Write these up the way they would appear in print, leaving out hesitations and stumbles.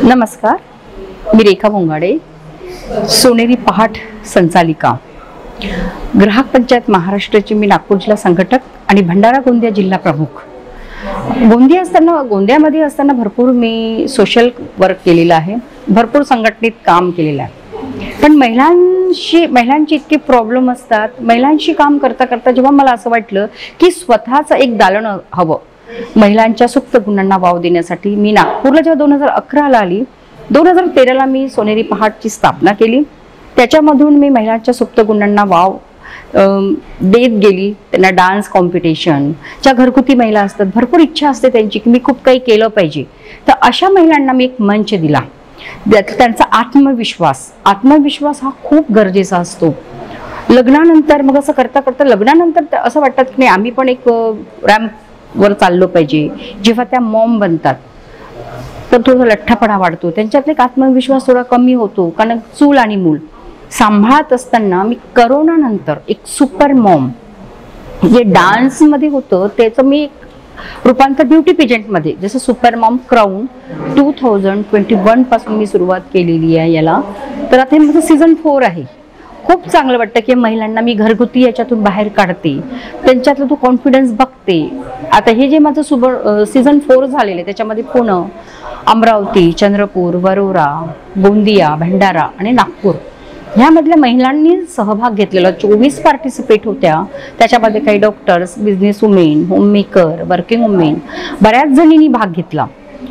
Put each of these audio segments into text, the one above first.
नमस्कार, मी रेखा भोंगाडे, सोनेरी पहाट संचालिका, ग्राहक पंचायत महाराष्ट्राची मी नागपूर जिल्हा संघटक आणि भंडारा गोंदिया जिल्हा प्रमुख। गोंदियामध्ये असताना भरपूर मी सोशल वर्क केलेलं आहे, भरपूर संघटनेत काम केलेलं आहे। पण महिलांची इतके प्रॉब्लेम असतात, महिलांशी काम करता करता जेव्हा मला असं वाटलं की स्वतःचं एक दालन हवं महिलांच्या सुप्त गुणांना वाव देण्यासाठी, मी नागपूरला जेव्हा 2011ला आली, 2013ला मी सोनेरी पहाटची स्थापना केली। त्याच्यामधून मी महिलांच्या सुप्त गुणांना वाव देत गेली। त्यांना डान्स कॉम्पिटिशन, ज्या घरगुती महिला असतात, भरपूर इच्छा असते त्यांची की मी खूप काही केलं पाहिजे, तर अशा महिलांना मी एक मंच दिला। त्यांचा आत्मविश्वास हा खूप गरजेचा असतो। लग्नानंतर मग असं करता करता लग्नानंतर असं वाटतं की नाही, आम्ही पण एक रॅम्प वर चाललो पाहिजे। जेव्हा त्या मॉम बनतात तर थोडा लठ्ठपणा वाढतो, त्यांच्यातले आत्मविश्वास थोडा कमी होतो, कारण चूल आणि मूल सांभाळत असताना मी करोना नंतर एक सुपर मॉम जे डान्स मध्ये होतं त्याचं मी रूपांतर ब्युटी पेजंट मध्ये, जसं सुपर मॉम क्राउन 2021 पासून मी सुरुवात केलेली आहे याला। तर आता हे माझं सीझन 4 आहे। खूप चांगलं वाटतं की महिलांना मी घरगुती याच्यातून बाहेर काढते, त्यांच्यातला तो कॉन्फिडन्स बघते। आता हे जे माझं सीझन 4 झालेलं आहे त्याच्यामध्ये पुणे, अमरावती, चंद्रपूर, वरोरा, गोंदिया, भंडारा आणि नागपूर ह्यामधल्या महिलांनी सहभाग घेतलेला। 24 पार्टिसिपेट होत्या, त्याच्यामध्ये काही doctors, business women, homemaker, working women, बऱ्याच जणींनी भाग घेतला।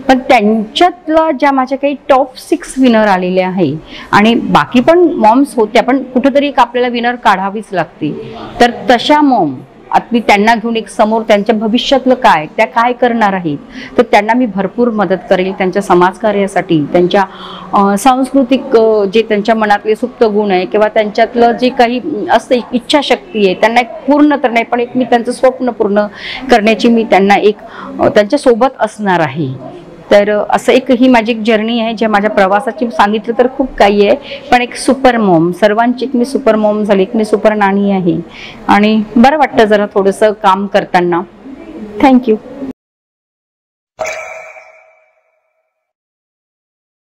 पण त्यांच्यातला ज्या माझ्या काही टॉप 6 विनर आलेले आहे, आणि बाकी पण मॉम्स होत्या, पण कुठेतरी एक आपल्याला विनर काढावीच लागते। तर तशा मॉम आता मी त्यांना घेऊन एक समोर त्यांच्या भविष्यातलं काय, त्या काय करणार आहेत, तर त्यांना मी भरपूर मदत करेल त्यांच्या समाजकार्यासाठी, त्यांच्या सांस्कृतिक जे त्यांच्या मनातले सुप्त गुण आहे किंवा त्यांच्यातलं जे काही असते इच्छाशक्ती आहे, त्यांना एक पूर्ण तर नाही पण एक मी त्यांचं स्वप्न पूर्ण करण्याची मी त्यांना एक त्यांच्या सोबत असणार आहे। तर असं एक ही माझी एक जर्नी आहे, जे माझ्या प्रवासाची सांगितलं तर खूप काही आहे, पण एक सुपर मॉम, सर्वांची एक मी सुपर मॉम झाली, एक मी सुपर नानी आहे, आणि बरं वाटतं जरा थोडंसं काम करताना। थँक्यू।